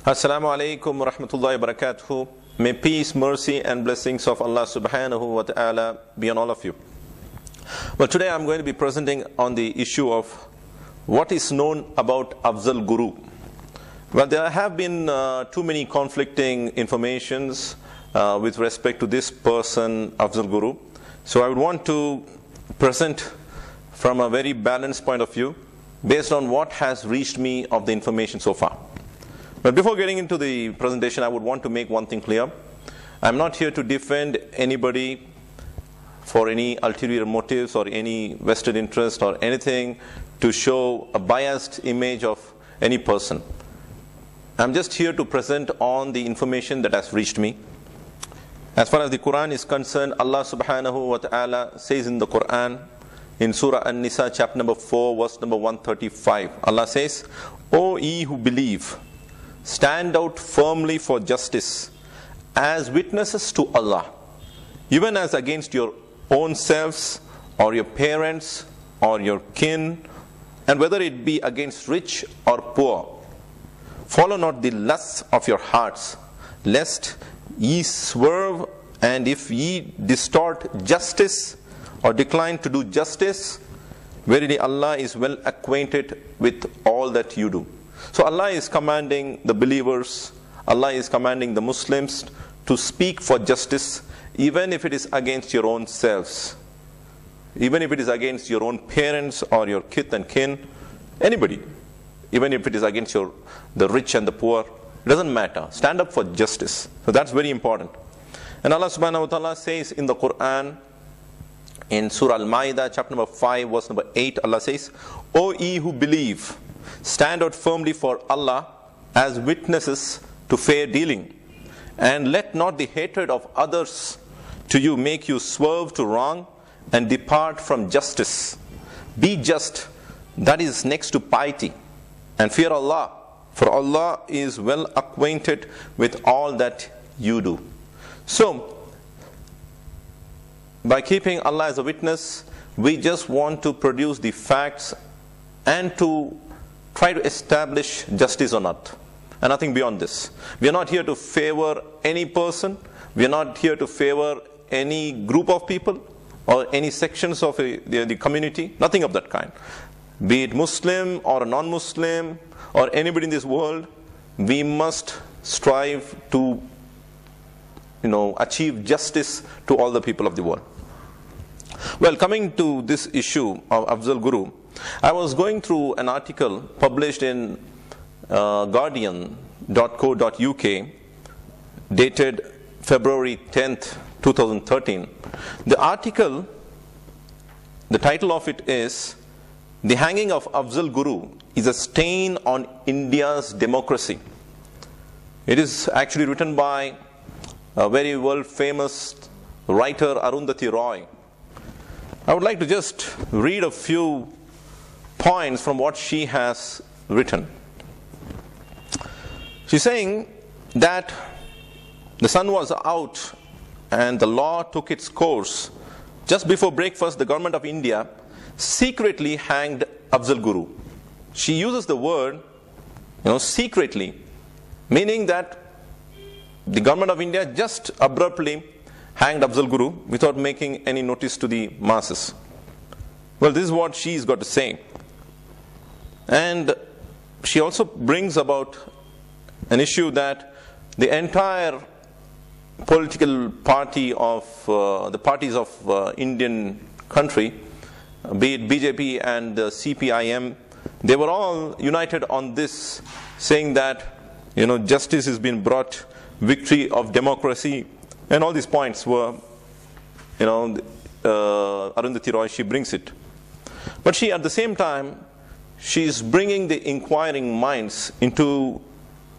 Assalamu alaikum wa rahmatullahi wa barakatuhu. May peace, mercy and blessings of Allah subhanahu wa ta'ala be on all of you. Well, today I'm going to be presenting on the issue of what is known about Afzal Guru. Well, there have been too many conflicting informations with respect to this person, Afzal Guru. So I would want to present from a very balanced point of view based on what has reached me of the information so far. But before getting into the presentation, I would want to make one thing clear. I'm not here to defend anybody for any ulterior motives or any vested interest or anything to show a biased image of any person. I'm just here to present on the information that has reached me. As far as the Quran is concerned, Allah subhanahu wa ta'ala says in the Quran, in Surah An-Nisa, chapter number 4, verse number 135, Allah says, "O ye who believe, stand out firmly for justice as witnesses to Allah, even as against your own selves or your parents or your kin, and whether it be against rich or poor. Follow not the lusts of your hearts, lest ye swerve, and if ye distort justice or decline to do justice, verily Allah is well acquainted with all that you do." So Allah is commanding the believers, Allah is commanding the Muslims to speak for justice, even if it is against your own selves, even if it is against your own parents or your kith and kin, anybody, even if it is against the rich and the poor, it doesn't matter. Stand up for justice. So that's very important. And Allah subhanahu wa ta'ala says in the Quran, in Surah Al-Ma'idah, chapter number 5, verse number 8, Allah says, "O ye who believe, stand out firmly for Allah as witnesses to fair dealing, and let not the hatred of others to you make you swerve to wrong and depart from justice. Be just, that is next to piety, and fear Allah, for Allah is well acquainted with all that you do." So, by keeping Allah as a witness, we just want to produce the facts and to try to establish justice on earth, and nothing beyond this. We are not here to favor any person. We are not here to favor any group of people or any sections of the community. Nothing of that kind. Be it Muslim or non-Muslim or anybody in this world, we must strive to achieve justice to all the people of the world. Well, coming to this issue of Afzal Guru, I was going through an article published in guardian.co.uk dated February 10th, 2013. The article, the title of it is, "The Hanging of Afzal Guru is a Stain on India's Democracy." It is actually written by a very world famous writer, Arundathi Roy. I would like to just read a few points from what she has written. She's saying that the sun was out and the law took its course. Just before breakfast, the government of India secretly hanged Afzal Guru. She uses the word, secretly, meaning that the government of India just abruptly hanged Afzal Guru without making any notice to the masses. Well, this is what she's got to say. And she also brings about an issue that the entire political party of the parties of Indian country, be it BJP and CPIM, they were all united on this, saying that justice has been brought, victory of democracy, and all these points were, Arundathi Roy, she brings it. But she, at the same time, she's bringing the inquiring minds into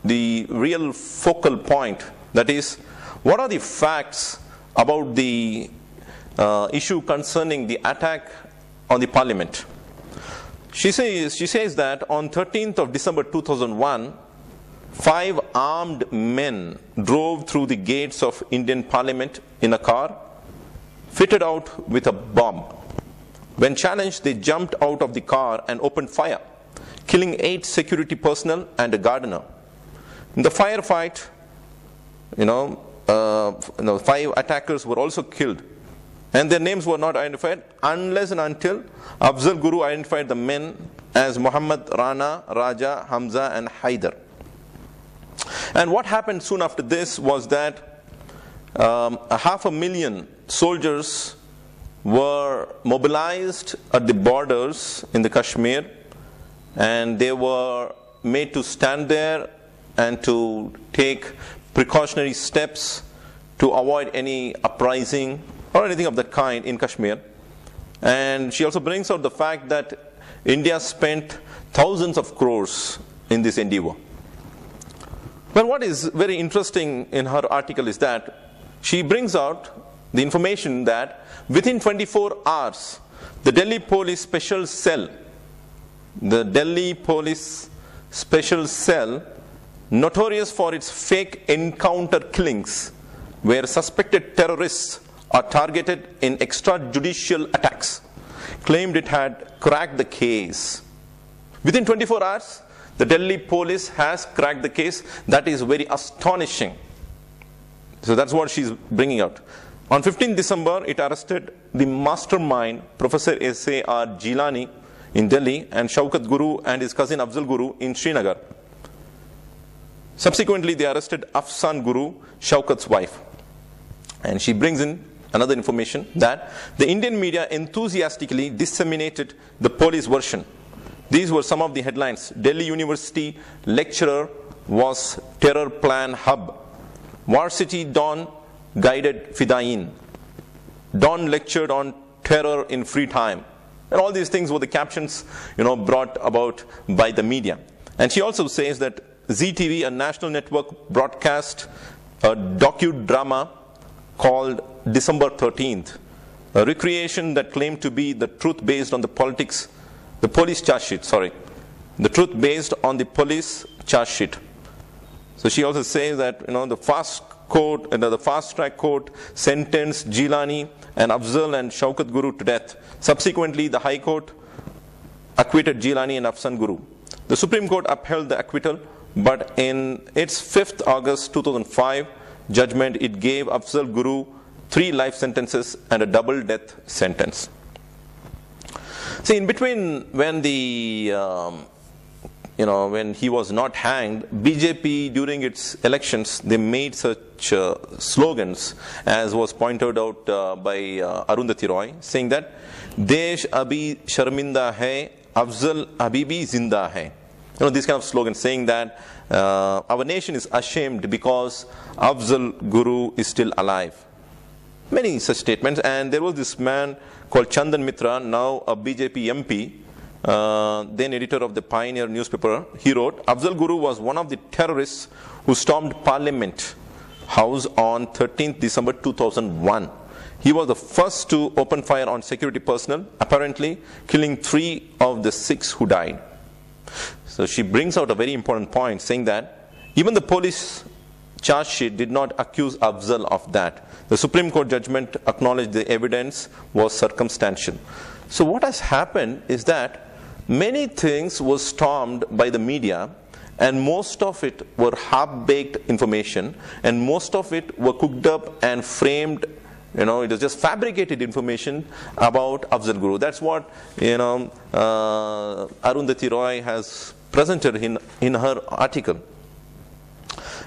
the real focal point, that is, what are the facts about the issue concerning the attack on the parliament. She says that on 13th of December 2001, 5 armed men drove through the gates of Indian Parliament in a car fitted out with a bomb. When challenged, they jumped out of the car and opened fire, killing 8 security personnel and a gardener. In the firefight, 5 attackers were also killed, and their names were not identified unless and until Afzal Guru identified the men as Muhammad, Rana, Raja, Hamza and Haider. And what happened soon after this was that 500,000 soldiers were mobilized at the borders in the Kashmir, and they were made to stand there and to take precautionary steps to avoid any uprising or anything of that kind in Kashmir. And she also brings out the fact that India spent thousands of crores in this endeavor. Well, what is very interesting in her article is that she brings out the information that within 24 hours, the Delhi Police Special Cell, notorious for its fake encounter killings, where suspected terrorists are targeted in extrajudicial attacks, claimed it had cracked the case. Within 24 hours, the Delhi police has cracked the case. That is very astonishing. So that's what she's bringing out. On 15 December, it arrested the mastermind, Professor S.A.R. Jilani in Delhi, and Shaukat Guru and his cousin Afzal Guru in Srinagar. Subsequently, they arrested Afzal Guru, Shaukat's wife. And she brings in another information that the Indian media enthusiastically disseminated the police version. These were some of the headlines. Delhi University lecturer was terror plan hub. Varsity Dawn guided Fidain. Dawn lectured on terror in free time. And all these things were the captions, brought about by the media. And she also says that ZTV, a national network, broadcast a docudrama called December 13th, a recreation that claimed to be the truth based on the police charge sheet. The truth based on the police charge sheet. So she also says that the fast track court sentenced Jilani and Afzal and Shaukat Guru to death. Subsequently, the High Court acquitted Jilani and Afzal Guru. The Supreme Court upheld the acquittal, but in its 5th August 2005 judgment, it gave Afzal Guru 3 life sentences and a double death sentence. See, in between, when when he was not hanged, BJP during its elections, they made such slogans, as was pointed out by Arundathi Roy, saying that Desh abhi sharminda hai, Afzal Habibi zinda hai. These kind of slogans saying that our nation is ashamed because Afzal Guru is still alive. Many such statements. And there was this man called Chandan Mitra, now a BJP MP, then editor of the Pioneer newspaper. He wrote, Afzal Guru was one of the terrorists who stormed Parliament House on 13th December 2001. He was the first to open fire on security personnel, apparently killing 3 of the 6 who died. So she brings out a very important point, saying that even the police charge sheet did not accuse Afzal of that. The Supreme Court judgment acknowledged the evidence was circumstantial. So what has happened is that many things were stormed by the media, and most of it were half-baked information, and most of it were cooked up and framed. It was just fabricated information about Afzal Guru. That's what Arundathi Roy has presented in her article.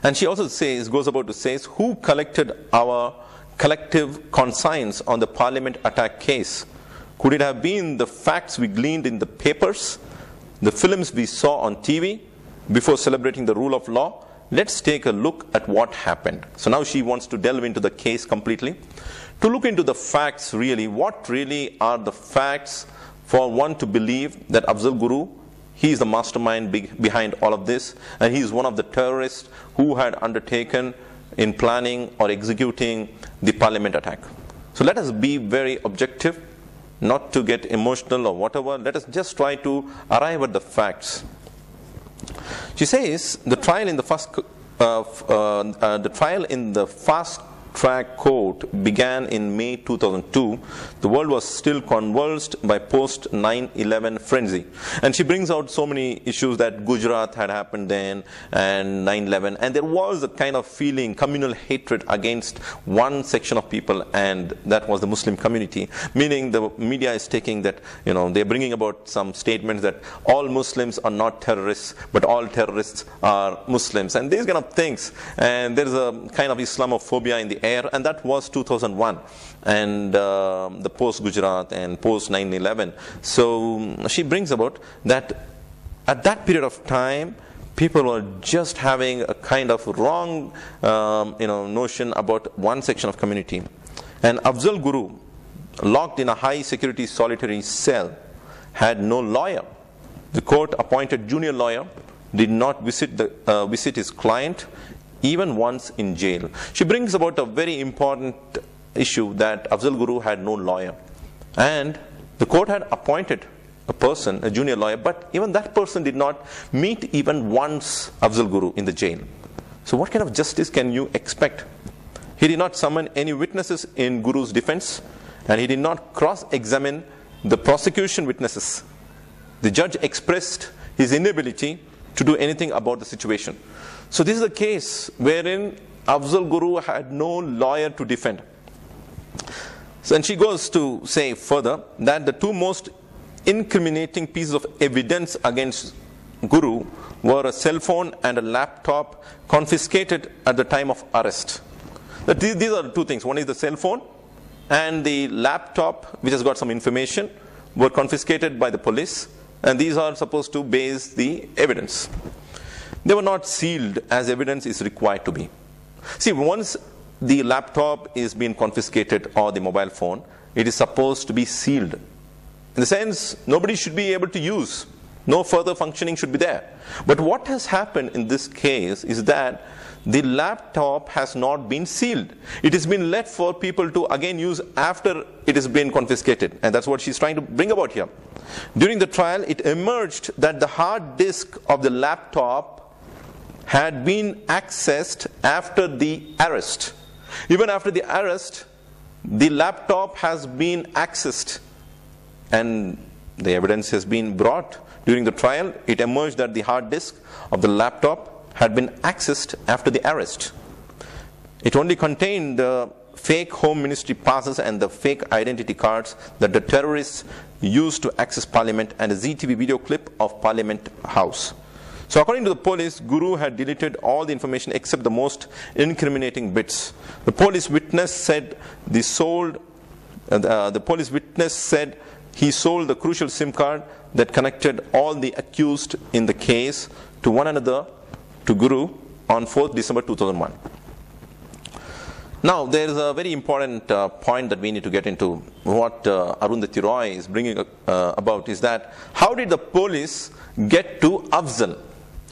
And she also goes about to say, who collected our collective conscience on the Parliament attack case? Could it have been the facts we gleaned in the papers, the films we saw on TV before celebrating the rule of law? Let's take a look at what happened. So now she wants to delve into the case completely, to look into the facts really. What really are the facts for one to believe that Afzal Guru, he is the mastermind behind all of this, and he is one of the terrorists who had undertaken in planning or executing the Parliament attack. So let us be very objective, not to get emotional or whatever. Let us just try to arrive at the facts. She says the trial in the fast track court began in May 2002, the world was still convulsed by post 9/11 frenzy. And she brings out so many issues that Gujarat had happened then and 9/11, and there was a kind of feeling, communal hatred against one section of people, and that was the Muslim community. Meaning the media is taking that, they're bringing about some statements that all Muslims are not terrorists, but all terrorists are Muslims, and these kind of things. And there is a kind of Islamophobia in the air, and that was 2001 and the post Gujarat and post 9/11. So she brings about that at that period of time people were just having a kind of wrong notion about one section of community. And Afzal Guru, locked in a high security solitary cell, had no lawyer. The court appointed junior lawyer did not visit his client even once in jail. She brings about a very important issue that Afzal Guru had no lawyer. And the court had appointed a person, a junior lawyer, but even that person did not meet even once Afzal Guru in the jail. So what kind of justice can you expect? He did not summon any witnesses in Guru's defense, and he did not cross-examine the prosecution witnesses. The judge expressed his inability to do anything about the situation. So this is a case wherein Afzal Guru had no lawyer to defend. So, and she goes to say further that the two most incriminating pieces of evidence against Guru were a cell phone and a laptop confiscated at the time of arrest. These are the two things. One is the cell phone and the laptop, which has got some information, were confiscated by the police, and these are supposed to base the evidence. They were not sealed as evidence is required to be. See, once the laptop is being confiscated or the mobile phone, it is supposed to be sealed. In the sense, nobody should be able to use. No further functioning should be there. But what has happened in this case is that the laptop has not been sealed. It has been left for people to again use after it has been confiscated. And that's what she's trying to bring about here. During the trial, it emerged that the hard disk of the laptop had been accessed after the arrest. Even after the arrest, the laptop has been accessed. And the evidence has been brought. During the trial, it emerged that the hard disk of the laptop had been accessed after the arrest. It only contained the fake home ministry passes and the fake identity cards that the terrorists used to access Parliament, and a ZTV video clip of Parliament House. So according to the police, Guru had deleted all the information except the most incriminating bits. The police witness said he sold the crucial SIM card that connected all the accused in the case to one another, to Guru, on 4th December 2001. Now, there is a very important point that we need to get into. What Arundathi Roy is bringing about is that how did the police get to Afzal?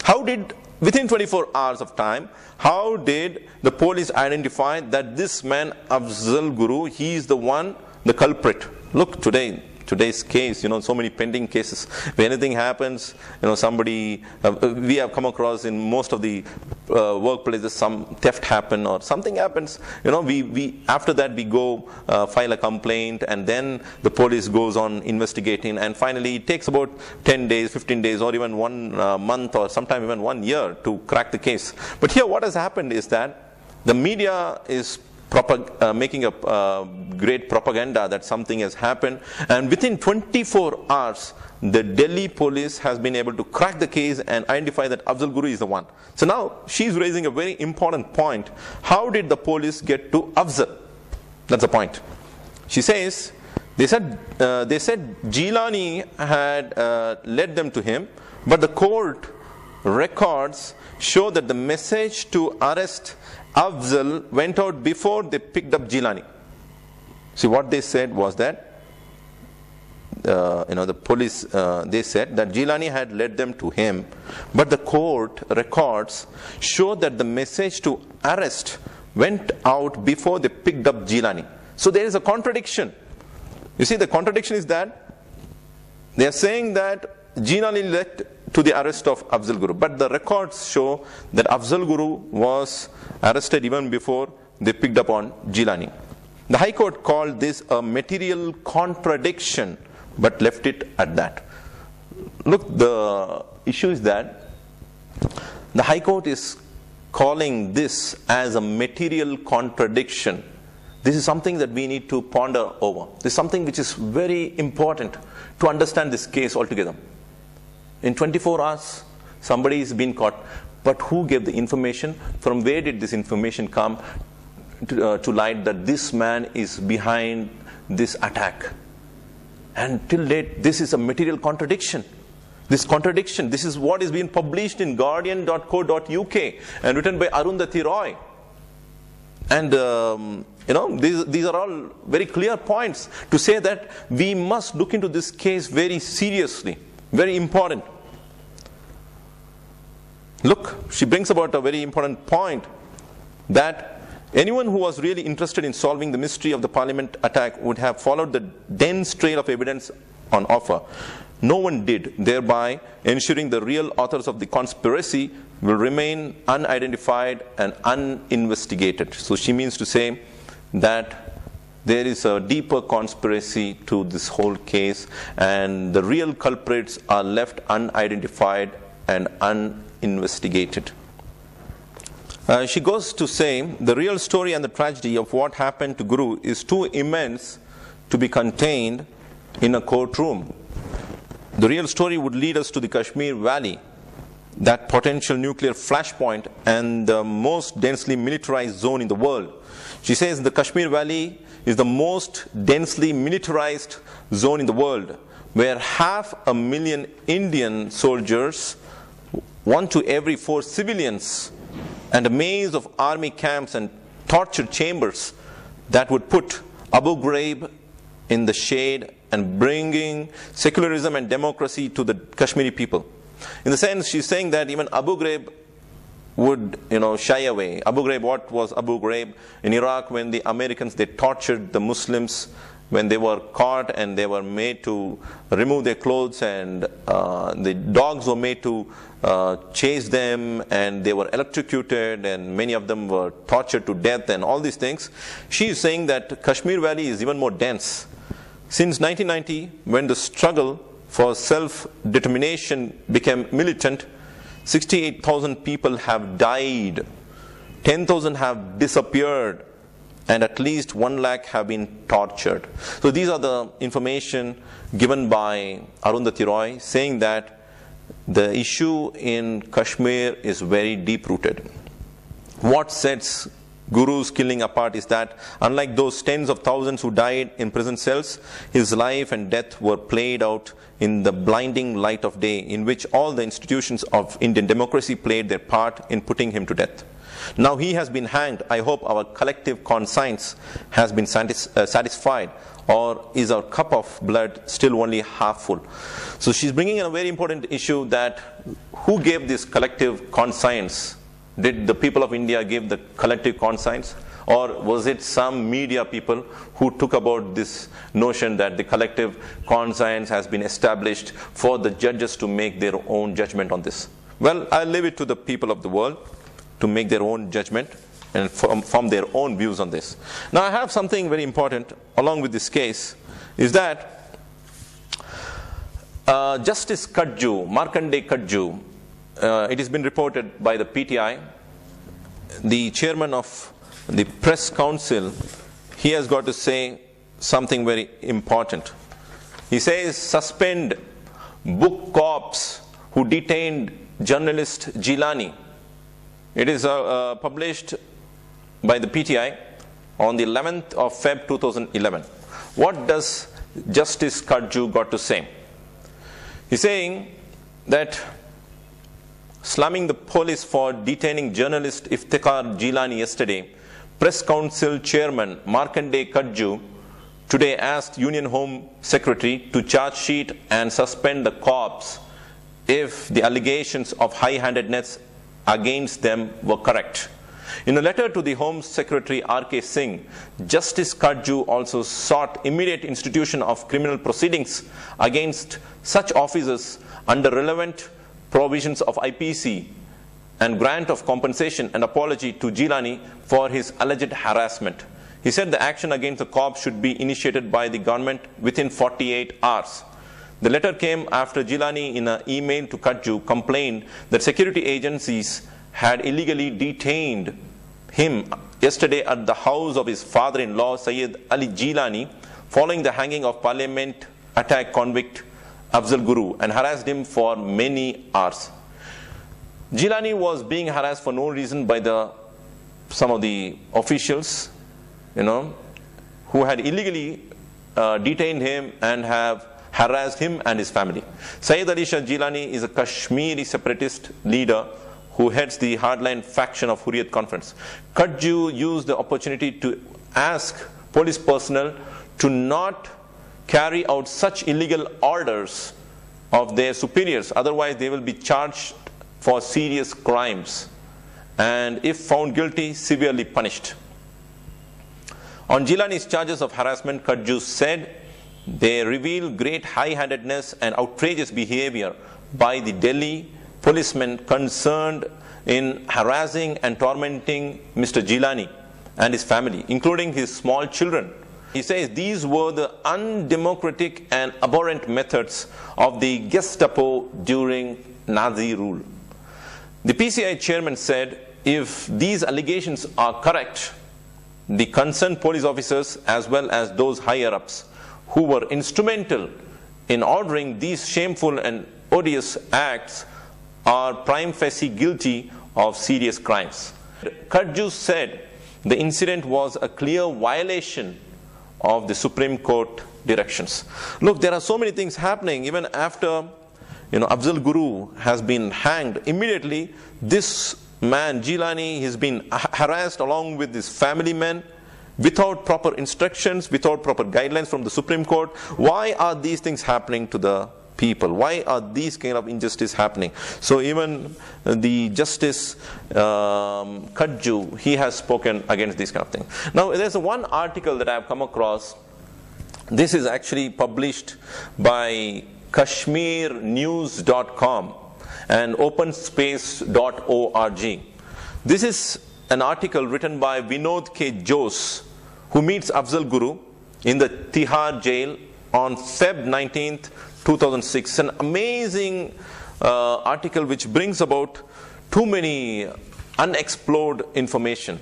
How did, within 24 hours of time, how did the police identify that this man, Afzal Guru, he is the one, the culprit? Look, today's case, so many pending cases. If anything happens, somebody, we have come across in most of the workplaces, some theft happen or something happens. We after that we go file a complaint, and then the police goes on investigating, and finally it takes about 10 days, 15 days, or even 1 month, or sometime even 1 year to crack the case. But here what has happened is that the media is making a great propaganda that something has happened, and within 24 hours the Delhi police has been able to crack the case and identify that Afzal Guru is the one. So now she's raising a very important point. How did the police get to Afzal? That's the point. She says they said Jilani had led them to him, but the court records show that the message to arrest Afzal went out before they picked up Jilani. See, what they said was that the police, they said that Jilani had led them to him, but the court records show that the message to arrest went out before they picked up Jilani. So there is a contradiction. You see, the contradiction is that they are saying that Jilani led to the arrest of Afzal Guru, but the records show that Afzal Guru was arrested even before they picked up on Jilani. The High Court called this a material contradiction, but left it at that. Look, the issue is that the High Court is calling this as a material contradiction. This is something that we need to ponder over. This is something which is very important to understand this case altogether. In 24 hours, somebody has been caught. But who gave the information? From where did this information come to light that this man is behind this attack? And till date, this is a material contradiction. This contradiction, this is what is being published in guardian.co.uk and written by Arundathi Roy. And these are all very clear points to say that we must look into this case very seriously, very important. Look, she brings about a very important point that anyone who was really interested in solving the mystery of the Parliament attack would have followed the dense trail of evidence on offer. No one did, thereby ensuring the real authors of the conspiracy will remain unidentified and uninvestigated. So she means to say that there is a deeper conspiracy to this whole case, and the real culprits are left unidentified and uninvestigated. She goes to say the real story and the tragedy of what happened to Guru is too immense to be contained in a courtroom. The real story would lead us to the Kashmir Valley, that potential nuclear flashpoint and the most densely militarized zone in the world. She says the Kashmir Valley is the most densely militarized zone in the world, where 500,000 Indian soldiers, 1 to every 4 civilians, and a maze of army camps and torture chambers that would put Abu Ghraib in the shade and bringing secularism and democracy to the Kashmiri people. In the sense, she's saying that even Abu Ghraib would, shy away. Abu Ghraib, what was Abu Ghraib? In Iraq, when the Americans, they tortured the Muslims when they were caught and they were made to remove their clothes, and the dogs were made to chase them, and they were electrocuted, and many of them were tortured to death and all these things. She is saying that Kashmir Valley is even more dense. Since 1990, when the struggle for self-determination became militant, 68,000 people have died, 10,000 have disappeared, and at least 1 lakh have been tortured. So these are the information given by Arundathi Roy, saying that the issue in Kashmir is very deep-rooted. What sets Guru's killing apart is that, unlike those tens of thousands who died in prison cells, his life and death were played out in the blinding light of day, in which all the institutions of Indian democracy played their part in putting him to death. Now he has been hanged. I hope our collective conscience has been satisfied, or is our cup of blood still only half full? So she's bringing in a very important issue, that who gave this collective conscience? Did the people of India give the collective conscience? Or was it some media people who took about this notion that the collective conscience has been established for the judges to make their own judgment on this? Well, I'll leave it to the people of the world to make their own judgment and form their own views on this. Now I have something very important along with this case, is that Justice Kadju, Markanday Kadju, it has been reported by the PTI, the chairman of the press council, he has got to say something very important. He says, suspend book cops who detained journalist Jilani. It is published by the PTI on the 11th of Feb 2011. What does Justice Kadju got to say? He's saying that slamming the police for detaining journalist Iftikhar Jilani yesterday, Press Council Chairman Markanday Kadju today asked Union Home Secretary to charge sheet and suspend the cops if the allegations of high-handedness against them were correct. In a letter to the Home Secretary R.K. Singh, Justice Kadju also sought immediate institution of criminal proceedings against such officers under relevant provisions of IPC and grant of compensation and apology to Jilani for his alleged harassment. He said the action against the cops should be initiated by the government within 48 hours. The letter came after Jilani, in an email to Kajju, complained that security agencies had illegally detained him yesterday at the house of his father-in-law, Sayyid Ali Jilani, following the hanging of parliament attack convict Afzal Guru, and harassed him for many hours. Jilani was being harassed for no reason by some of the officials, who had illegally detained him and have harassed him and his family. Sayyid Ali Shah Jilani is a Kashmiri separatist leader who heads the hardline faction of Hurriyat Conference. Kajju used the opportunity to ask police personnel to not carry out such illegal orders of their superiors, otherwise they will be charged for serious crimes and, if found guilty, severely punished. On Jilani's charges of harassment, Kajju said they reveal great high-handedness and outrageous behavior by the Delhi policemen concerned in harassing and tormenting Mr. Jilani and his family, including his small children. He says these were the undemocratic and abhorrent methods of the Gestapo during Nazi rule. The PCI chairman said if these allegations are correct, the concerned police officers as well as those higher-ups who were instrumental in ordering these shameful and odious acts are prima facie guilty of serious crimes. Kajju said the incident was a clear violation of the Supreme Court directions. Look, there are so many things happening. Even after Afzal Guru has been hanged, immediately this man Jilani has been harassed along with his family men, without proper instructions, without proper guidelines from the Supreme Court. Why are these things happening to the people? Why are these kind of injustice happening? So even the Justice Kajju, he has spoken against this kind of thing. Now there's one article that I have come across. This is actually published by KashmirNews.com and OpenSpace.org. This is an article written by Vinod K. Jose, who meets Afzal Guru in the Tihar jail on Feb 19th, 2006. An amazing article which brings about too many unexplored information.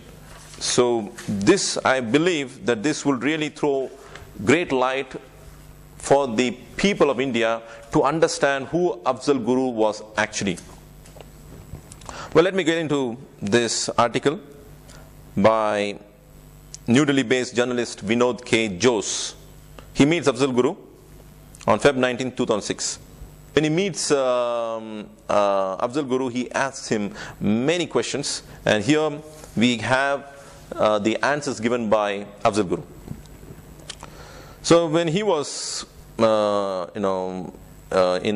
So this, I believe that this will really throw great light for the people of India to understand who Afzal Guru was actually. Well, let me get into this article by New Delhi-based journalist Vinod K. Jose. He meets Afzal Guru on Feb 19, 2006. When he meets Afzal Guru, he asks him many questions, and here we have the answers given by Afzal Guru. So when he was in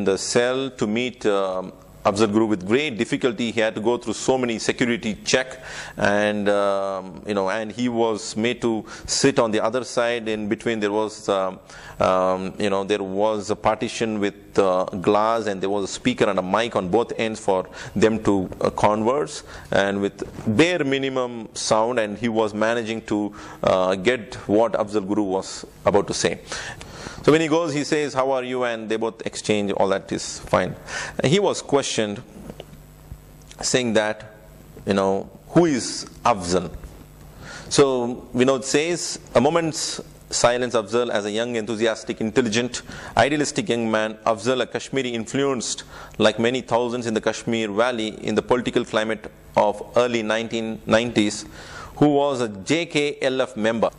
the cell to meet Afzal Guru, with great difficulty, he had to go through so many security check, and and he was made to sit on the other side. In between, there was there was a partition with glass, and there was a speaker and a mic on both ends for them to converse, and with bare minimum sound, and he was managing to get what Afzal Guru was about to say. So when he goes, he says, "How are you?" And they both exchange, all that is fine. And he was questioned, saying that, who is Afzal? So Vinod says, a moment's silence. Afzal, as a young, enthusiastic, intelligent, idealistic young man, Afzal, a Kashmiri influenced like many thousands in the Kashmir Valley in the political climate of early 1990s, who was a JKLF member,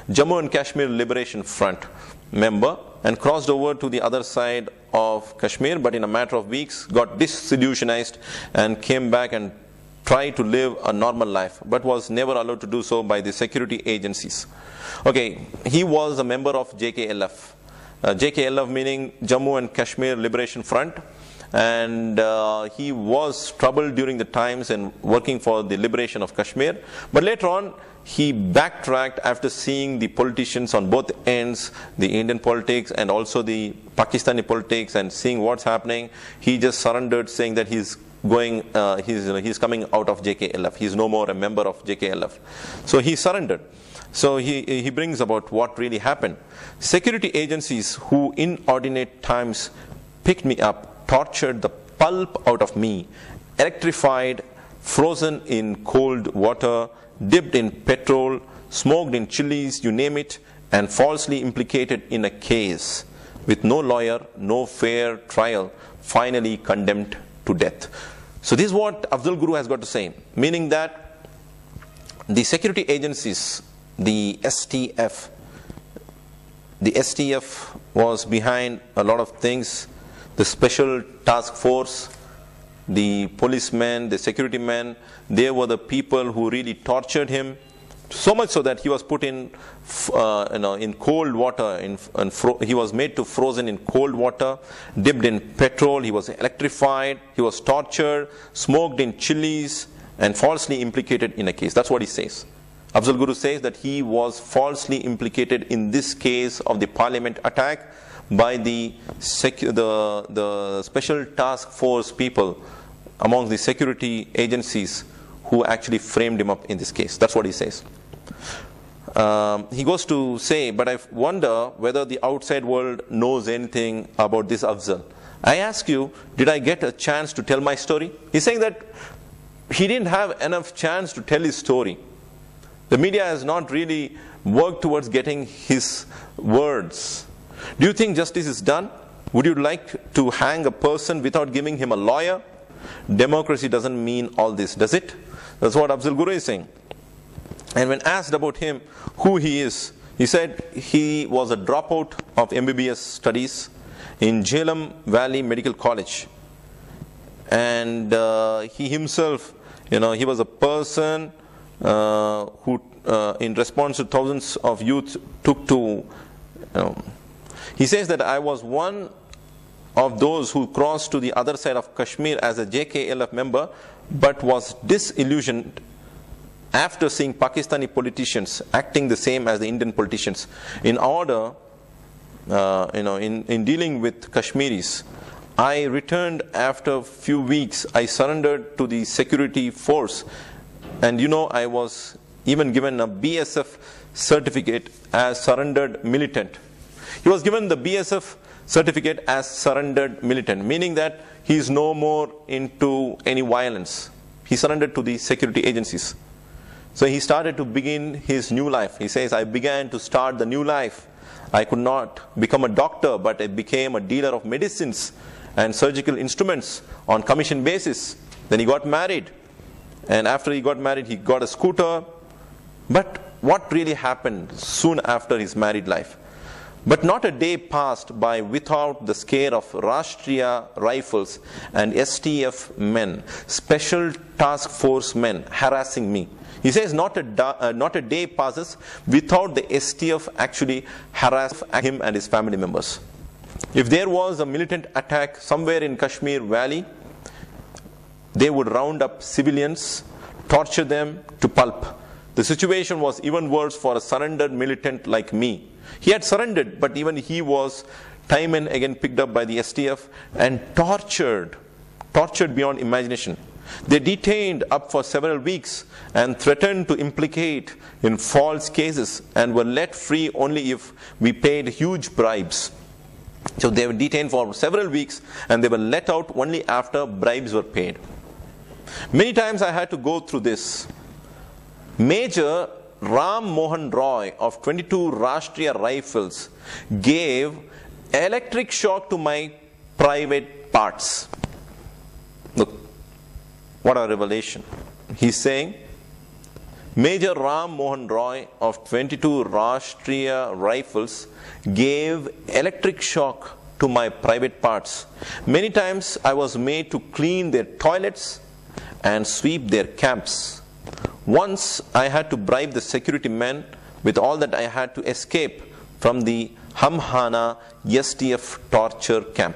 Jammu and Kashmir Liberation Front member, and crossed over to the other side of Kashmir, but in a matter of weeks got disillusionized and came back and tried to live a normal life, but was never allowed to do so by the security agencies. Okay, he was a member of JKLF. JKLF meaning Jammu and Kashmir Liberation Front, and he was troubled during the times and working for the liberation of Kashmir, but later on he backtracked after seeing the politicians on both ends, the Indian politics and also the Pakistani politics, and seeing what's happening. He just surrendered, saying that he's going, he's coming out of JKLF. He's no more a member of JKLF. So he surrendered. So he brings about what really happened. Security agencies who in ordinate times picked me up, tortured the pulp out of me, electrified, frozen in cold water, dipped in petrol, smoked in chilies, you name it, and falsely implicated in a case with no lawyer, no fair trial, finally condemned to death. So this is what Afzal Guru has got to say, meaning that the security agencies, the STF was behind a lot of things. The special task force, the policemen, the security men, they were the people who really tortured him, so much so that he was put in cold water. He was made to frozen in cold water, dipped in petrol. He was electrified. He was tortured, smoked in chilies, and falsely implicated in a case. That's what he says. Afzal Guru says that he was falsely implicated in this case of the parliament attack by the special task force people among the security agencies who actually framed him up in this case. That's what he says. He goes to say, but I wonder whether the outside world knows anything about this Afzal. I ask you, did I get a chance to tell my story? He's saying that he didn't have enough chance to tell his story. The media has not really worked towards getting his words. Do you think justice is done? Would you like to hang a person without giving him a lawyer? Democracy doesn't mean all this, does it? That's what Afzal Guru is saying. And when asked about him, who he is, he said he was a dropout of MBBS studies in Jhelum Valley Medical College. And he himself, he was a person who, in response to thousands of youth, took to, he says that I was one of those who crossed to the other side of Kashmir as a JKLF member, but was disillusioned after seeing Pakistani politicians acting the same as the Indian politicians. In order, in dealing with Kashmiris, I returned after a few weeks. I surrendered to the security force. And I was even given a BSF certificate as surrendered militant. He was given the BSF certificate as surrendered militant, meaning that he is no more into any violence. He surrendered to the security agencies. So he started to begin his new life. He says, I began to start the new life. I could not become a doctor, but I became a dealer of medicines and surgical instruments on commission basis. Then he got married. And after he got married, he got a scooter. But what really happened soon after his married life? But not a day passed by without the scare of Rashtriya Rifles and STF men, special task force men, harassing me. He says not a day passes without the STF actually harass him and his family members. If there was a militant attack somewhere in Kashmir Valley, they would round up civilians, torture them to pulp. The situation was even worse for a surrendered militant like me. He had surrendered, but even he was time and again picked up by the STF and tortured beyond imagination. They detained up for several weeks and threatened to implicate in false cases and were let free only if we paid huge bribes. So they were detained for several weeks and they were let out only after bribes were paid. Many times I had to go through this. Major Ram Mohan Roy of 22 Rashtriya Rifles gave electric shock to my private parts. Look, what a revelation. He's saying, Major Ram Mohan Roy of 22 Rashtriya Rifles gave electric shock to my private parts. Many times I was made to clean their toilets and sweep their camps. Once I had to bribe the security men with all that I had to escape from the Hamhana STF torture camp.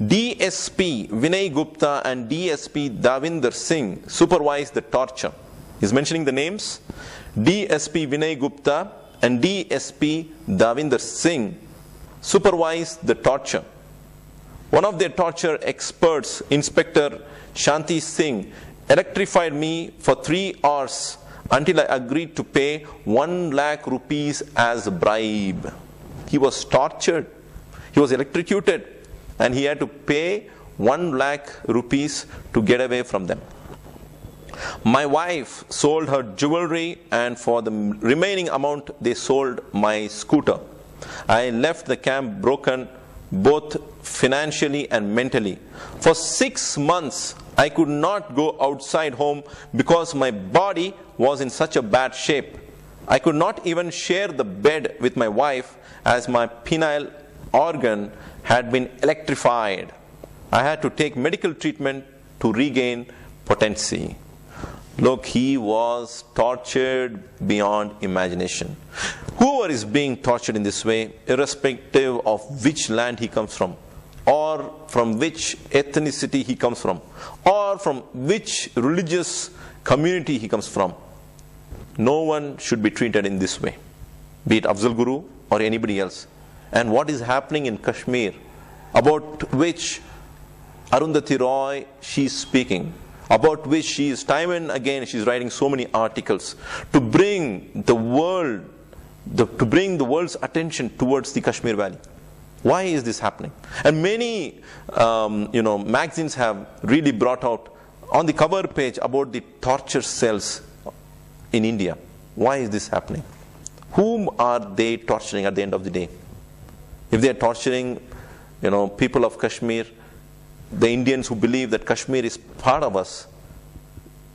DSP Vinay Gupta and DSP Davinder Singh supervised the torture. He's mentioning the names. DSP Vinay Gupta and DSP Davinder Singh supervised the torture. One of their torture experts, Inspector Shanti Singh, electrified me for 3 hours until I agreed to pay 1 lakh rupees as a bribe. He was tortured, he was electrocuted, and he had to pay 1 lakh rupees to get away from them. My wife sold her jewelry, and for the remaining amount they sold my scooter. I left the camp broken both financially and mentally. For 6 months I could not go outside home because my body was in such a bad shape. I could not even share the bed with my wife as my pineal organ had been electrified. I had to take medical treatment to regain potency. Look, he was tortured beyond imagination. Whoever is being tortured in this way, irrespective of which land he comes from, or from which ethnicity he comes from, or from which religious community he comes from, no one should be treated in this way, be it Afzal Guru or anybody else. And what is happening in Kashmir, about which Arundathi Roy, she is speaking, about which she is time and again she is writing so many articles to bring the world, to bring the world's attention towards the Kashmir Valley. Why is this happening? And many magazines have really brought out on the cover page about the torture cells in India. Why is this happening? Whom are they torturing at the end of the day? If they are torturing people of Kashmir, the Indians who believe that Kashmir is part of us,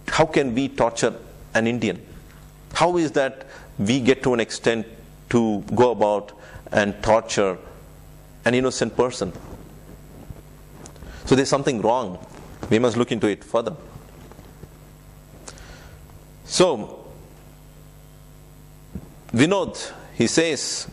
how can we torture an Indian? How is that we get to an extent to go about and torture an innocent person? So there's something wrong. We must look into it further. So, Vinod, he says,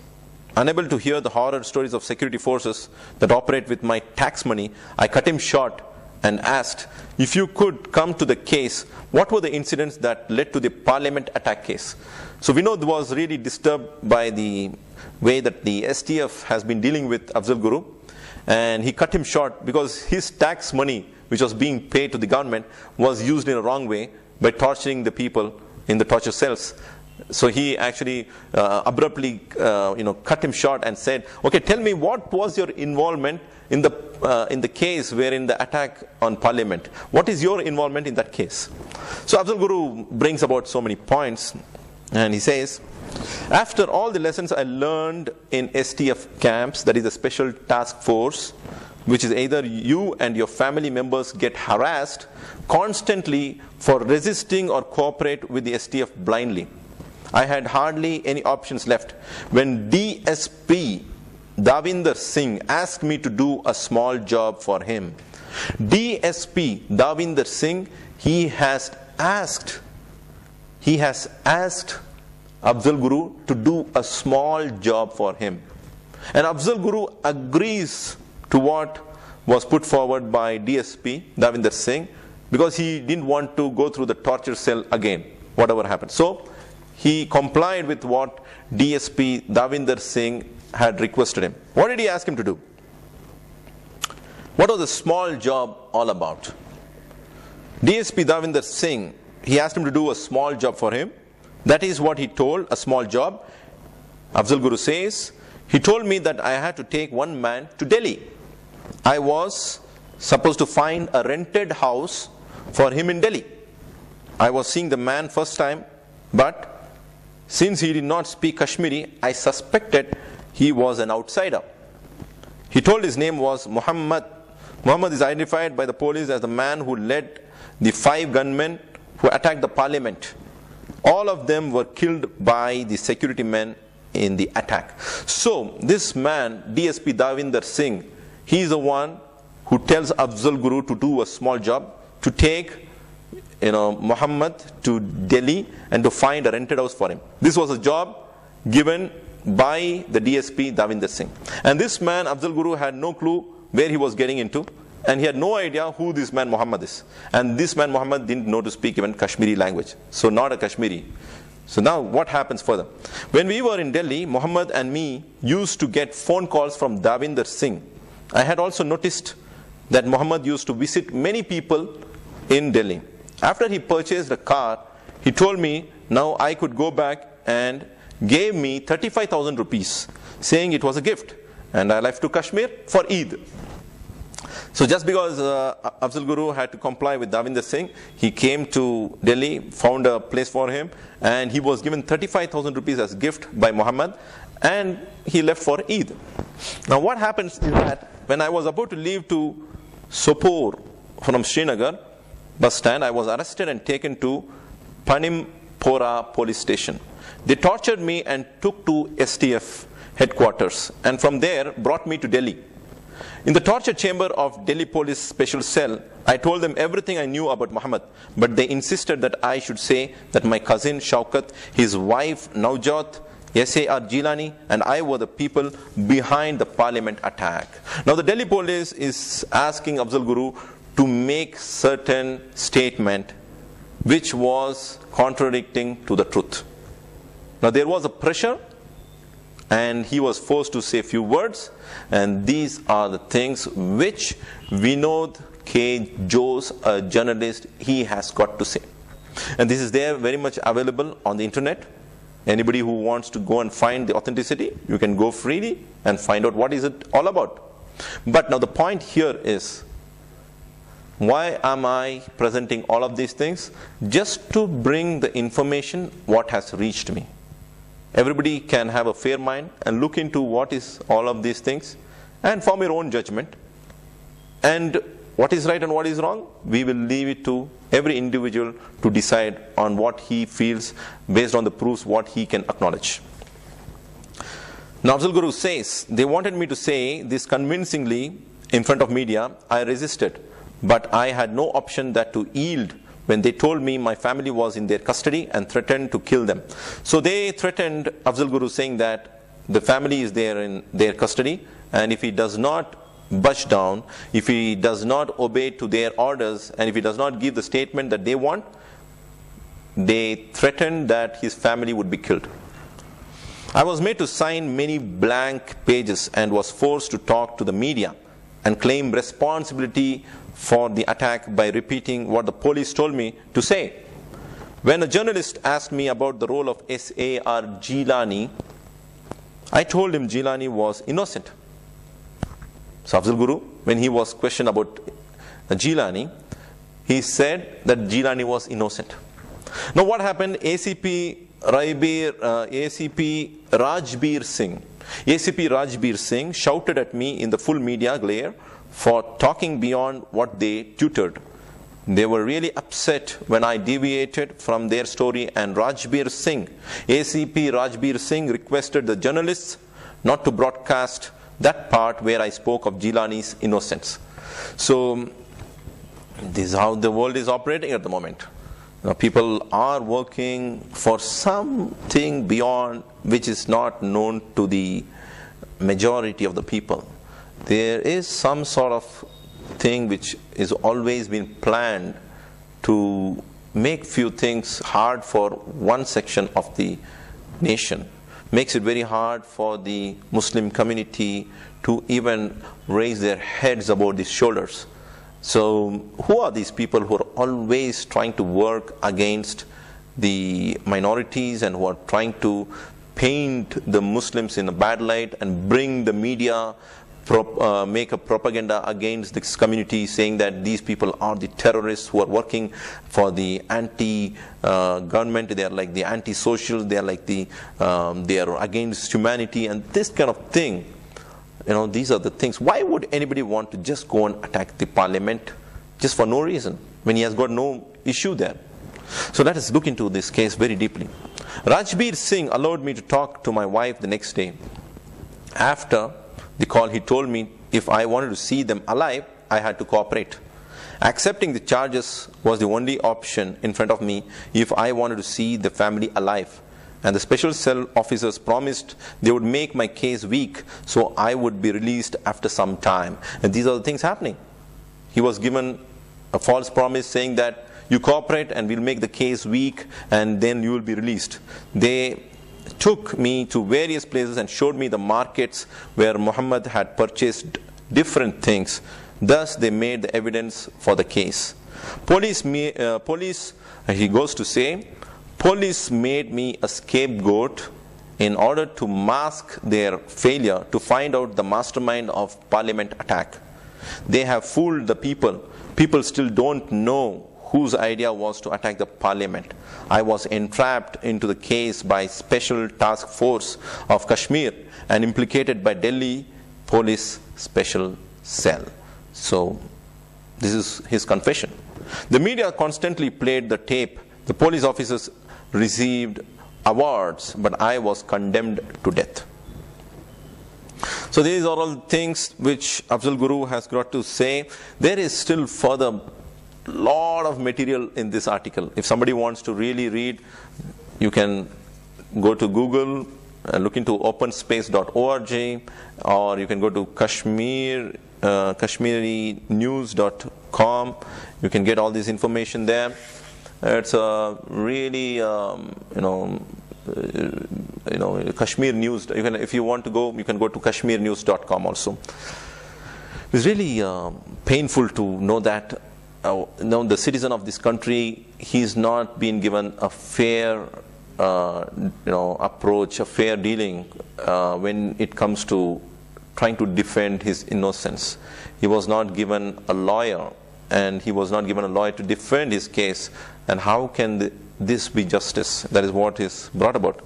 unable to hear the horror stories of security forces that operate with my tax money, I cut him short and asked, if you could come to the case, what were the incidents that led to the parliament attack case? So Vinod was really disturbed by the way that the STF has been dealing with Afzal Guru, and he cut him short because his tax money, which was being paid to the government, was used in a wrong way by torturing the people in the torture cells. So he actually abruptly cut him short and said, okay, tell me, what was your involvement in the case wherein the attack on parliament? What is your involvement in that case? So Afzal Guru brings about so many points, and he says, after all the lessons I learned in STF camps, that is a special task force, which is either you and your family members get harassed constantly for resisting or cooperate with the STF blindly. I had hardly any options left when DSP Davinder Singh asked me to do a small job for him. DSP Davinder Singh, he has asked Afzal Guru to do a small job for him. And Afzal Guru agrees to what was put forward by DSP Davinder Singh because he didn't want to go through the torture cell again, whatever happened. So he complied with what DSP Davinder Singh had requested him. What did he ask him to do? What was the small job all about? DSP Davinder Singh, he asked him to do a small job for him. That is what he told, a small job. Afzal Guru says, he told me that I had to take one man to Delhi. I was supposed to find a rented house for him in Delhi. I was seeing the man first time, but since he did not speak Kashmiri, I suspected he was an outsider. He told his name was Muhammad. Muhammad is identified by the police as the man who led the 5 gunmen who attacked the parliament. All of them were killed by the security men in the attack. So this man, DSP Davinder Singh, he is the one who tells Afzal Guru to do a small job, to take Muhammad to Delhi and to find a rented house for him. This was a job given by the DSP Davinder Singh. And this man, Afzal Guru, had no clue where he was getting into, and he had no idea who this man Muhammad is. And this man Muhammad didn't know to speak even Kashmiri language, so not a Kashmiri. So now what happens further? When we were in Delhi, Muhammad and me used to get phone calls from Davinder Singh I had also noticed that Muhammad used to visit many people in Delhi. After he purchased a car, he told me now I could go back and gave me 35,000 rupees, saying it was a gift, and I left to Kashmir for Eid. So just because Afzal Guru had to comply with Davinder Singh, he came to Delhi, found a place for him, and he was given 35,000 rupees as gift by Muhammad, and he left for Eid. Now what happens is that when I was about to leave to Sopore from Srinagar bus stand, I was arrested and taken to Panimpora police station. They tortured me and took to STF headquarters, and from there brought me to Delhi. In the torture chamber of Delhi Police Special Cell, I told them everything I knew about Muhammad, but they insisted that I should say that my cousin Shaukat, his wife Naujat, S.A.R. Jilani, and I were the people behind the parliament attack. Now the Delhi police is asking Afzal Guru to make certain statement which was contradicting to the truth. Now there was a pressure, and he was forced to say few words, and these are the things which Vinod K. Jose, a journalist, he has got to say. And this is there very much available on the internet. Anybody who wants to go and find the authenticity, you can go freely and find out what is it all about. But now the point here is, why am I presenting all of these things? Just to bring the information what has reached me. Everybody can have a fair mind and look into what is all of these things and form your own judgment. And what is right and what is wrong, we will leave it to every individual to decide on what he feels based on the proofs what he can acknowledge. Now Afzal Guru says, they wanted me to say this convincingly in front of media. I resisted, but I had no option that to yield when they told me my family was in their custody and threatened to kill them. So they threatened Afzal Guru, saying that the family is there in their custody, and if he does not budge down, if he does not obey to their orders, and if he does not give the statement that they want, they threatened that his family would be killed. I was made to sign many blank pages and was forced to talk to the media and claim responsibility for the attack by repeating what the police told me to say. When a journalist asked me about the role of S.A.R. Jilani, I told him Jilani was innocent. So Afzal Guru, when he was questioned about Jilani, he said that Jilani was innocent. Now what happened? ACP Rajbir Singh shouted at me in the full media glare for talking beyond what they tutored. They were really upset when I deviated from their story, and ACP Rajbir Singh requested the journalists not to broadcast that part where I spoke of Jilani's innocence. So this is how the world is operating at the moment. Now, people are working for something beyond which is not known to the majority of the people. There is some sort of thing which is always been planned to make few things hard for one section of the nation. Makes it very hard for the Muslim community to even raise their heads above their shoulders. So who are these people who are always trying to work against the minorities and who are trying to paint the Muslims in a bad light and bring the media, make a propaganda against this community, saying that these people are the terrorists who are working for the anti-government, they are like the anti-social, they are like they are against humanity, and this kind of thing. These are the things. Why would anybody want to just go and attack the parliament just for no reason when he has got no issue there? So let us look into this case very deeply. Rajbir Singh allowed me to talk to my wife the next day. After the call, he told me if I wanted to see them alive, I had to cooperate. Accepting the charges was the only option in front of me if I wanted to see the family alive. And the special cell officers promised they would make my case weak, so I would be released after some time. And these are the things happening. He was given a false promise saying that you cooperate and we'll make the case weak and then you will be released. They took me to various places and showed me the markets where Muhammad had purchased different things. Thus, they made the evidence for the case. He goes to say, police made me a scapegoat in order to mask their failure to find out the mastermind of parliament attack. They have fooled the people. People still don't know whose idea was to attack the parliament. I was entrapped into the case by Special Task Force of Kashmir and implicated by Delhi Police Special Cell. So, this is his confession. The media constantly played the tape. The police officers received awards, but I was condemned to death. So these are all things which Afzal Guru has got to say. There is still further lot of material in this article. If somebody wants to really read, you can go to Google, look into openspace.org, or you can go to kashmirinews.com. You can get all this information there. It's a really, Kashmir News. If you want to go, you can go to kashmirnews.com also. It's really painful to know that the citizen of this country, he's not been given a fair approach, a fair dealing when it comes to trying to defend his innocence. He was not given a lawyer, and he was not given a lawyer to defend his case. And how can this be justice? That is what is brought about.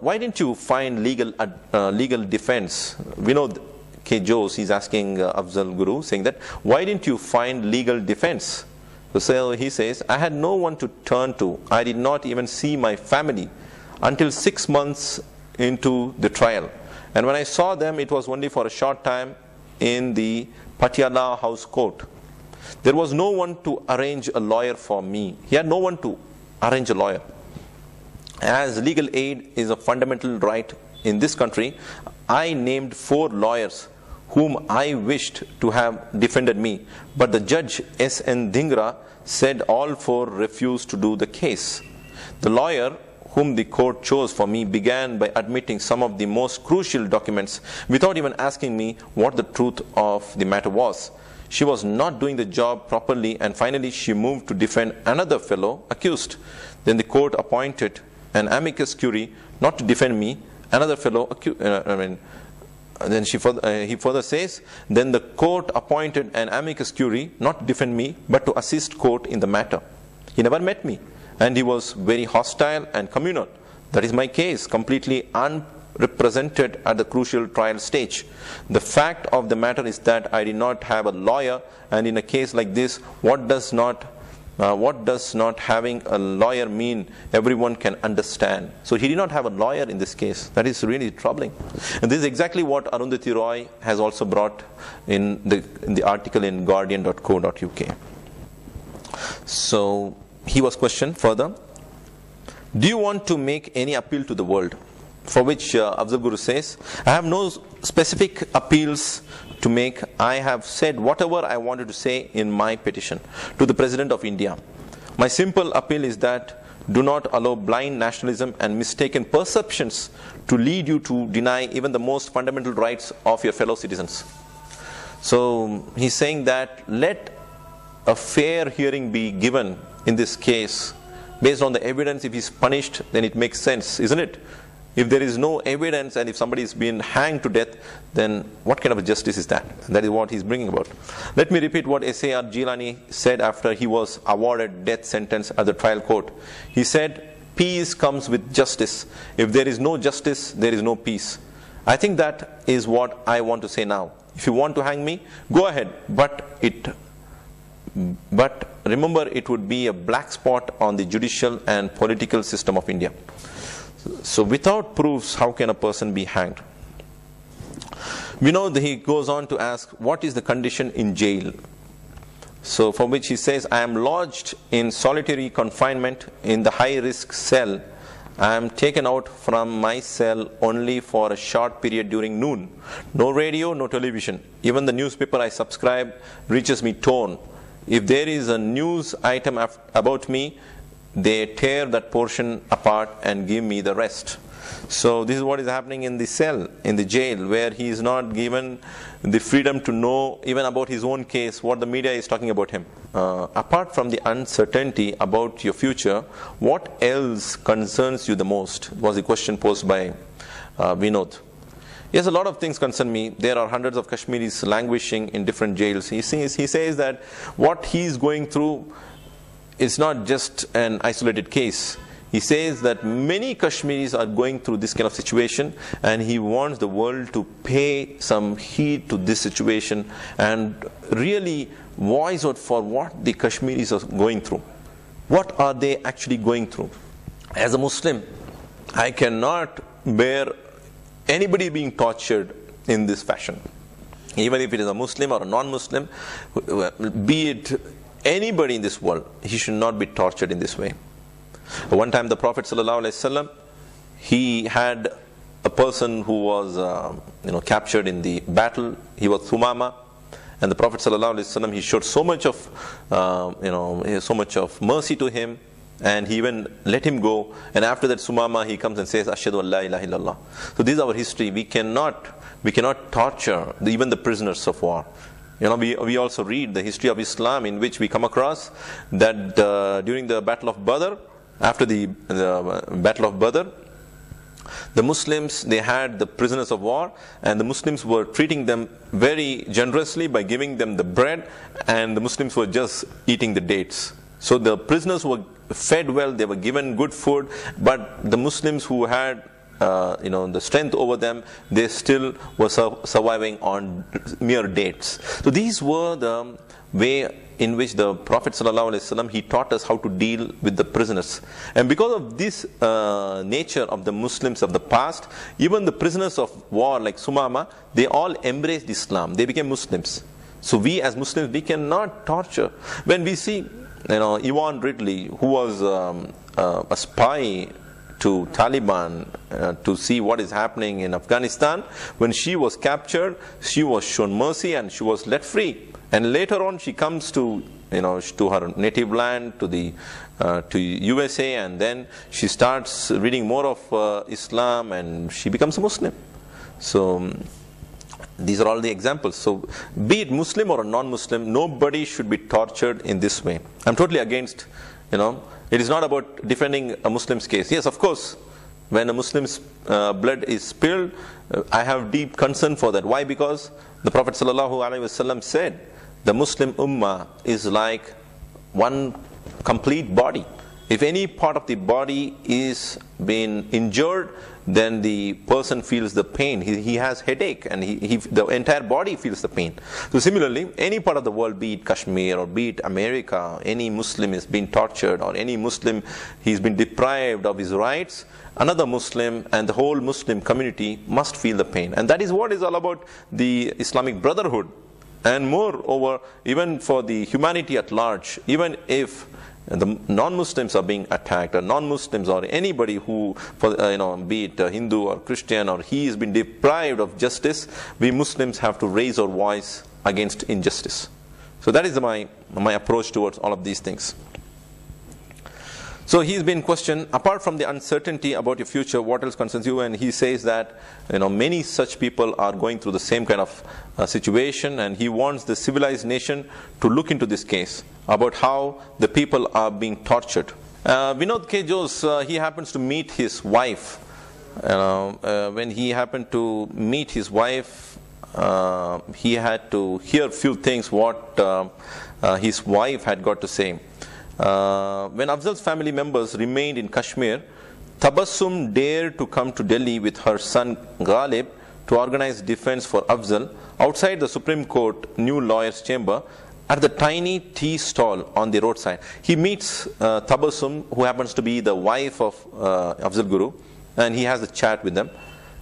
Why didn't you find legal defense? Vinod K. Jose, he's asking Afzal Guru, saying that, why didn't you find legal defense? So he says, I had no one to turn to. I did not even see my family until 6 months into the trial. And when I saw them, it was only for a short time in the Patiala House Court. There was no one to arrange a lawyer for me. He had no one to arrange a lawyer. As legal aid is a fundamental right in this country, I named 4 lawyers whom I wished to have defended me. But the judge S.N. Dhingra said all 4 refused to do the case. The lawyer whom the court chose for me began by admitting some of the most crucial documents without even asking me what the truth of the matter was. She was not doing the job properly, and finally she moved to defend another fellow accused. Then the court appointed an amicus curiae not to defend me, another fellow accused. Then he further says, then the court appointed an amicus curiae not to defend me, but to assist court in the matter. He never met me, and he was very hostile and communal. That is my case, completely unrepresented at the crucial trial stage. The fact of the matter is that I did not have a lawyer, and in a case like this, what does not having a lawyer mean? Everyone can understand. So he did not have a lawyer in this case. That is really troubling. And this is exactly what Arundathi Roy has also brought in the article in guardian.co.uk. So he was questioned further. Do you want to make any appeal to the world? For which Afzal Guru says, I have no specific appeals to make. I have said whatever I wanted to say in my petition to the President of India. My simple appeal is that do not allow blind nationalism and mistaken perceptions to lead you to deny even the most fundamental rights of your fellow citizens. So he's saying that let a fair hearing be given in this case. Based on the evidence, if he's punished, then it makes sense, isn't it? If there is no evidence and if somebody is being hanged to death, then what kind of a justice is that? And that is what he's bringing about. Let me repeat what S.A.R. Jilani said after he was awarded death sentence at the trial court. He said, peace comes with justice. If there is no justice, there is no peace. I think that is what I want to say now. If you want to hang me, go ahead. But remember, it would be a black spot on the judicial and political system of India. So without proofs, how can a person be hanged? We know that he goes on to ask, what is the condition in jail? So for which he says, I am lodged in solitary confinement in the high-risk cell. I am taken out from my cell only for a short period during noon. No radio, no television. Even the newspaper I subscribe reaches me torn. If there is a news item about me, they tear that portion apart and give me the rest. So this is what is happening in the cell, in the jail, where he is not given the freedom to know even about his own case, what the media is talking about him. Apart from the uncertainty about your future, what else concerns you the most? Was the question posed by Vinod. Yes, a lot of things concern me. There are hundreds of Kashmiris languishing in different jails. He says that what he is going through is not just an isolated case. He says that many Kashmiris are going through this kind of situation, and he wants the world to pay some heed to this situation and really voice out for what the Kashmiris are going through. What are they actually going through? As a Muslim, I cannot bear anybody being tortured in this fashion. Even if it is a Muslim or a non-Muslim, be it anybody in this world, he should not be tortured in this way. One time the Prophet ﷺ, he had a person who was captured in the battle. He was Thumama, and the Prophet ﷺ, he showed so much of mercy to him, and he even let him go. And after that, Sumama, he comes and says, Ashhadu an la ilaha illallah. So this is our history. We cannot torture even the prisoners of war. We also read the history of Islam, in which we come across that during the Battle of Badr, after the Battle of Badr, the Muslims, they had the prisoners of war, and the Muslims were treating them very generously by giving them the bread, and the Muslims were just eating the dates. So the prisoners were fed well, they were given good food, but the Muslims who had the strength over them, they still were surviving on mere dates. So these were the way in which the Prophet ﷺ, he taught us how to deal with the prisoners. And because of this nature of the Muslims of the past, even the prisoners of war like Sumama, they all embraced Islam. They became Muslims. So we as Muslims, we cannot torture. When we see Yvonne Ridley, who was a spy to Taliban to see what is happening in Afghanistan, when she was captured, she was shown mercy and she was let free. And later on, she comes to her native land, to USA, and then she starts reading more of Islam, and she becomes a Muslim. So these are all the examples. So be it Muslim or a non-Muslim, nobody should be tortured in this way. I'm totally against, it is not about defending a Muslim's case. Yes, of course, when a Muslim's blood is spilled, I have deep concern for that. Why? Because the Prophet ﷺ said, the Muslim Ummah is like one complete body. If any part of the body is being injured, then the person feels the pain. He has headache, and the entire body feels the pain. So similarly, any part of the world, be it Kashmir or be it America, any Muslim is being tortured, or any Muslim, he's been deprived of his rights, another Muslim and the whole Muslim community must feel the pain. And that is what is all about the Islamic Brotherhood. And moreover, even for the humanity at large, even if the non-Muslims are being attacked, or non-Muslims or anybody who, be it Hindu or Christian, or he has been deprived of justice, we Muslims have to raise our voice against injustice. So that is my approach towards all of these things. So he's been questioned, apart from the uncertainty about your future, what else concerns you? And he says that many such people are going through the same kind of situation, and he wants the civilized nation to look into this case about how the people are being tortured. Vinod K. Jose, he happens to meet his wife. When he happened to meet his wife, he had to hear a few things what his wife had got to say. When Afzal's family members remained in Kashmir, Tabassum dared to come to Delhi with her son Ghalib to organize defense for Afzal outside the Supreme Court new lawyer's chamber at the tiny tea stall on the roadside. He meets Tabassum, who happens to be the wife of Afzal Guru, and he has a chat with them,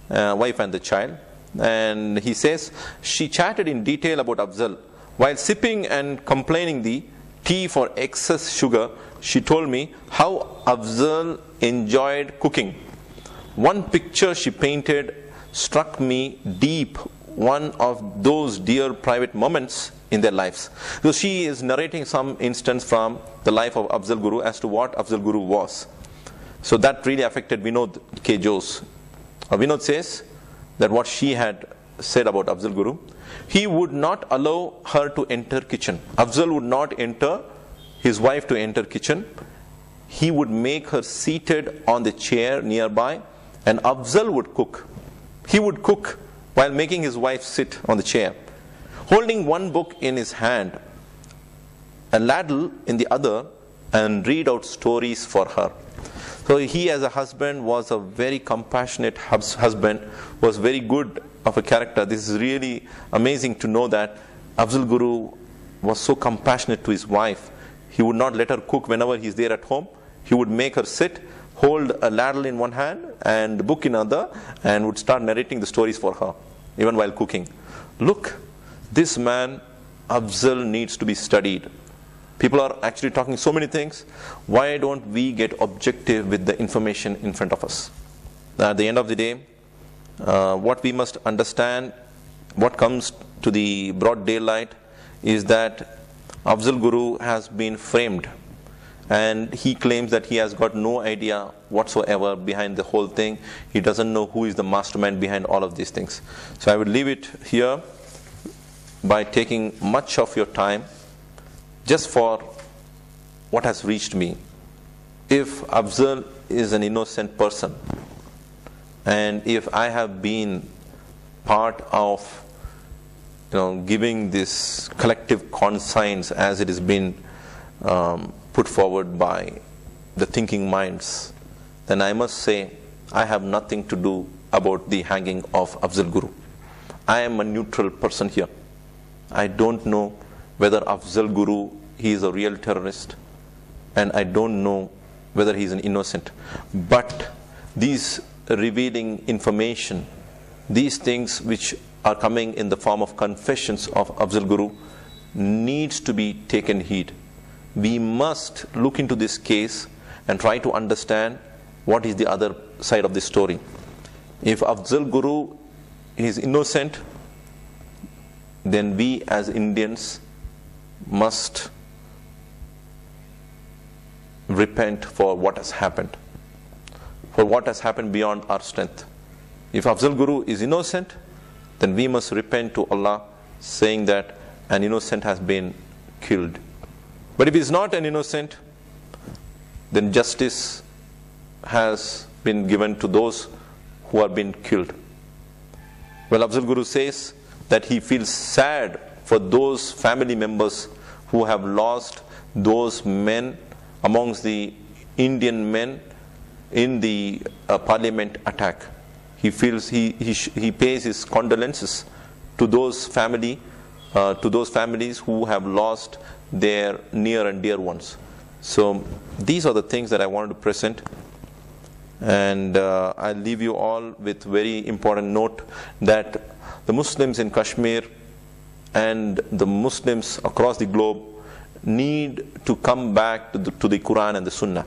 wife and the child. And he says, she chatted in detail about Afzal. While sipping and complaining the tea for excess sugar, she told me how Afzal enjoyed cooking. One picture she painted struck me deep, one of those dear private moments in their lives. So she is narrating some instance from the life of Afzal Guru as to what Afzal Guru was. So that really affected Vinod K. Jose. Vinod says that what she had said about Afzal Guru, he would not allow her to enter kitchen. Afzal would not enter, his wife to enter kitchen. He would make her seated on the chair nearby, and Afzal would cook. He would cook while making his wife sit on the chair, holding one book in his hand, a ladle in the other, and read out stories for her. So he as a husband was a very compassionate husband, was very good of a character. This is really amazing to know that Afzal Guru was so compassionate to his wife. He would not let her cook whenever he's there at home. He would make her sit, hold a ladle in one hand and a book in other, and would start narrating the stories for her, even while cooking. Look, this man, Afzal, needs to be studied. People are actually talking so many things. Why don't we get objective with the information in front of us? At the end of the day, what we must understand, what comes to the broad daylight, is that Afzal Guru has been framed, and he claims that he has got no idea whatsoever behind the whole thing. He doesn't know who is the mastermind behind all of these things. So I would leave it here by taking much of your time just for what has reached me. If Afzal is an innocent person, and if I have been part of giving this collective conscience as it has been put forward by the thinking minds, then I must say I have nothing to do about the hanging of Afzal Guru. I am a neutral person here. I don't know whether Afzal Guru, he is a real terrorist, and I don't know whether he is an innocent. But these revealing information, these things which are coming in the form of confessions of Afzal Guru, needs to be taken heed. We must look into this case and try to understand what is the other side of this story. If Afzal Guru is innocent, then we as Indians must repent for what has happened, for what has happened beyond our strength. If Afzal Guru is innocent, then we must repent to Allah, saying that an innocent has been killed. But if he is not an innocent, then justice has been given to those who have been killed. Well, Afzal Guru says that he feels sad for those family members who have lost those men amongst the Indian men in the parliament attack. He feels he pays his condolences to those families who have lost their near and dear ones. So these are the things that I wanted to present, and I'll leave you all with very important note that the Muslims in Kashmir and the Muslims across the globe need to come back to the Quran and the Sunnah.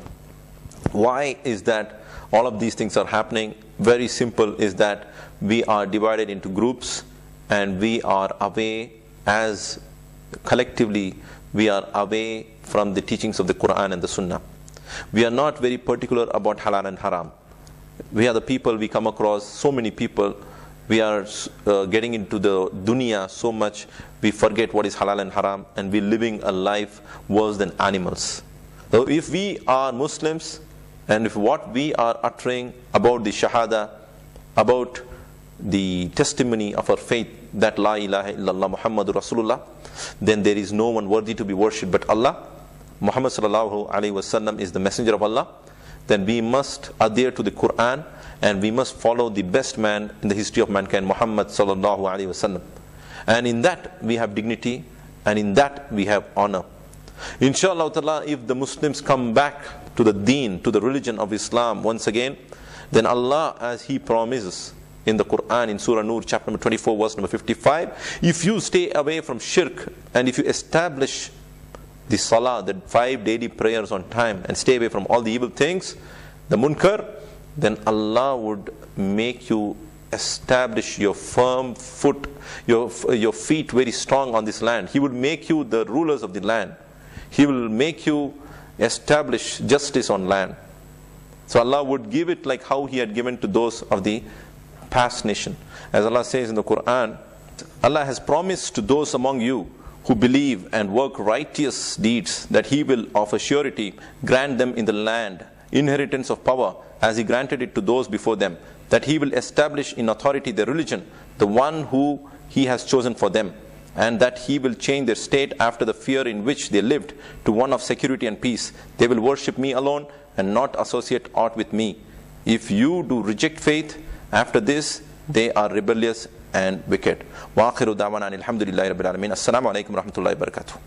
Why is that all of these things are happening? Very simple, is that we are divided into groups, and we are away, as collectively we are away from the teachings of the Quran and the Sunnah. We are not very particular about halal and haram. We are the people, we come across so many people, we are getting into the dunya so much, we forget what is halal and haram, and we're living a life worse than animals. So if we are Muslims, and if what we are uttering about the Shahada, about the testimony of our faith that La ilaha illallah Muhammadur Rasulullah, then there is no one worthy to be worshipped but Allah. Muhammad sallallahu alaihi wasallam is the messenger of Allah. Then we must adhere to the Quran, and we must follow the best man in the history of mankind, Muhammad sallallahu alaihi wasallam. And in that we have dignity, and in that we have honor. Inshallah ta'ala, if the Muslims come back to the deen, to the religion of Islam once again, then Allah, as He promises in the Quran, in Surah Nur, chapter number 24, verse number 55, if you stay away from shirk, and if you establish the salah, the 5 daily prayers on time, and stay away from all the evil things, the munkar, then Allah would make you establish your firm foot, your feet very strong on this land. He would make you the rulers of the land. He will make you establish justice on land. So Allah would give it like how He had given to those of the past nation. As Allah says in the Quran, Allah has promised to those among you who believe and work righteous deeds that He will of a surety grant them in the land inheritance of power as He granted it to those before them, that He will establish in authority their religion, the one who He has chosen for them, and that He will change their state after the fear in which they lived to one of security and peace. They will worship Me alone and not associate aught with Me. If you do reject faith after this, they are rebellious and wicked. Wa akhiru da'wana alhamdulillahi rabbil alamin. Assalamu alaikum wa rahmatullahi wa barakatuh.